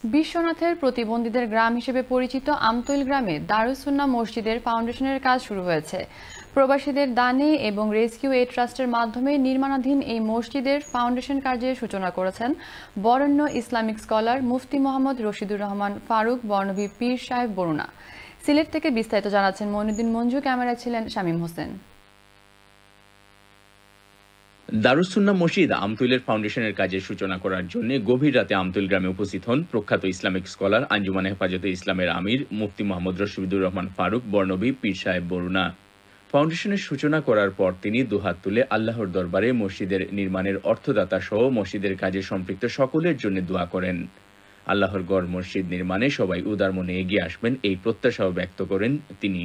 বিশ্বনাথের প্রতিবন্ধীদের গ্রাম হিসেবে পরিচিত আমতৈল গ্রামে দারুস সুন্নাহ মসজিদের ফাউন্ডেশনের কাজ শুরু হয়েছে। প্রবাসীদের দানে এবং রেস্কিউ এইড ট্রাস্টের মাধ্যমে নির্মাণাধীন এই মসজিদের ফাউন্ডেশন কার্যের সূচনা করেছেন বরেণ্য ইসলামিক স্কলার মুফতি মোহাম্মদ রশিদুর রহমান ফারুক বর্ণবী পীর সাহেব বরুণা। সিলেট থেকে বিস্তারিত জানাচ্ছেন মইনুদ্দিন মঞ্জু, ক্যামেরায় ছিলেন শামীম হোসেন। দারুস সুন্নাহ মসজিদ আমতৈলের ফাউন্ডেশনের কাজের সূচনা করার জন্য গভীর রাতে আমতৈল গ্রামে উপস্থিত হন প্রখ্যাত ইসলামিক স্কলার আঞ্জুমানে হেফাজতে ইসলামের আমির মুফতি মোহাম্মদ রশিদুর রহমান ফারুক বর্ণবী পীর সাহেব বরুণা। ফাউন্ডেশনের সূচনা করার পর তিনি দুহাত তুলে আল্লাহর দরবারে মসজিদের নির্মাণের অর্থদাতা সহ মসজিদের কাজে সম্পৃক্ত সকলের জন্য দোয়া করেন। আল্লাহর গড় মসজিদ নির্মাণে সবাই উদার মনে এগিয়ে আসবেন এই প্রত্যাশাও ব্যক্ত করেন তিনি।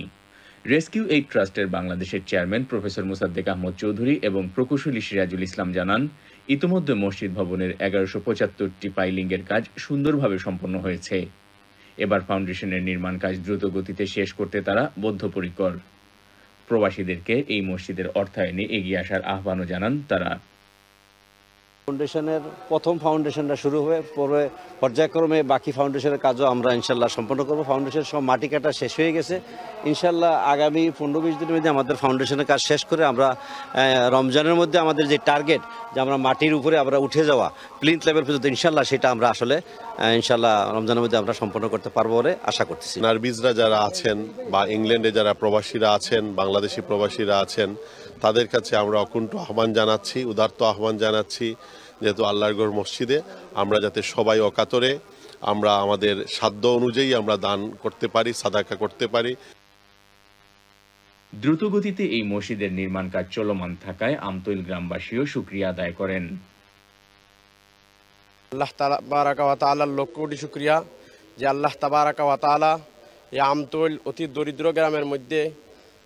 রেস্কিউ এইড ট্রাস্টের বাংলাদেশের চেয়ারম্যান প্রফেসর মোসাদ্দেক আহমদ চৌধুরী এবং প্রকৌশলী সিরাজুল ইসলাম জানান, ইতিমধ্যে মসজিদ ভবনের ১১৭৫টি পাইলিংয়ের কাজ সুন্দরভাবে সম্পন্ন হয়েছে। এবার ফাউন্ডেশনের নির্মাণ কাজ দ্রুত গতিতে শেষ করতে তারা বদ্ধপরিকর। প্রবাসীদেরকে এই মসজিদের অর্থায়নে এগিয়ে আসার আহ্বানও জানান তারা। ফাউন্ডেশনের প্রথম ফাউন্ডেশনটা শুরু হয়ে পরে পর্যায়ক্রমে বাকি ফাউন্ডেশনের কাজও আমরা ইনশাল্লাহ সম্পন্ন করব। ফাউন্ডেশনের সব মাটি কাটা শেষ হয়ে গেছে। ইনশাল্লাহ আগামী 15-20 দিনের মধ্যে আমাদের ফাউন্ডেশনের কাজ শেষ করে আমরা রমজানের মধ্যে আমাদের যে টার্গেট যে আমরা মাটির উপরে আমরা উঠে যাওয়া প্লিন্থ লেভেল পর্যন্ত ইনশাল্লাহ সেটা আমরা আসলে ইনশাল্লাহ রমজানের মধ্যে আমরা সম্পন্ন করতে পারবো বলে আশা করতেছি। নার্বিজরা যারা আছেন বা ইংল্যান্ডে যারা প্রবাসীরা আছেন, বাংলাদেশি প্রবাসীরা আছেন, তাদের কাছে আমরা অকুণ্ঠ আহ্বান জানাচ্ছি, উদারত আহ্বান জানাচ্ছি, যেহেতু আল্লাহর গড় মসজিদে আমরা যাতে সবাই অকাতরে আমরা আমাদের সাধ্য অনুযায়ী আমরা দান করতে পারি, সাদাকা করতে পারি। দ্রুতগতিতে এই মসজিদের নির্মাণ কাজ চলমান থাকায় আমতৈল গ্রামবাসীও শুকরিয়া আদায় করেন। আল্লাহ তাবারাকা ওয়া তাআলার লক্ষ কোটি শুকরিয়া যে আল্লাহ তাবারাকা ওয়া তাআলা এই আমতৈল অতি দরিদ্র গ্রামের মধ্যে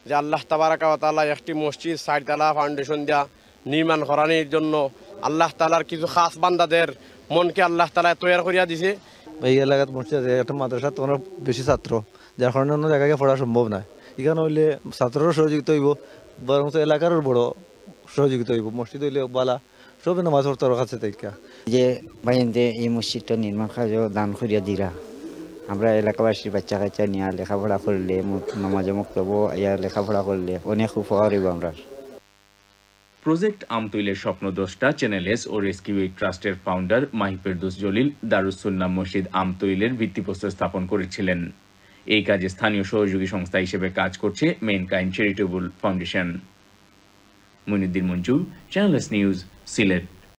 যে আল্লাহ তাবারাকা ওয়া তাআলা একটি মসজিদ 4 তলা ফাউন্ডেশন দেয়া নির্মাণ করানোর জন্য আল্লাহ তাআলার কিছু খাস বান্দাদের মনকে আল্লাহ তাআলা তৈরি করিয়া দিছে। এই এলাকার মসজিদ একটা মাদ্রাসা তোমার বেশি ছাত্র, যার কারণে অন্য জায়গায় পড়া সম্ভব নয়। এখানে হইলে ছাত্ররও সহযোগিতা হইব, বরং এলাকারও বড় সহযোগিতা হইব। মসজিদ হইলে বালা সবে নামাজ পড়তে কাছে থেকে যে বাইন্দে এই মসজিদটা নির্মাণ কাজও দান করিয়া দিরা আমরা এলাকাবাসীর বাচ্চা কাচ্চা নিয়ে লেখাপড়া করলে নামাজে মুক্তব ইয়া লেখাপড়া করলে অনেক উপকার হইব আমরা। প্রজেক্ট আমতৈলের স্বপ্নদ্রষ্টা চ্যানেল এস ও রেস্কিউ এইড ট্রাস্টের ফাউন্ডার মাহি ফেরদৌস জলিল দারুস সুন্নাহ মসজিদ আমতৈলের ভিত্তিপ্রস্তর স্থাপন করেছিলেন। এই কাজে স্থানীয় সহযোগী সংস্থা হিসেবে কাজ করছে Mankind charitable foundation. Moinuddin Manju, channel S news, Sylhet.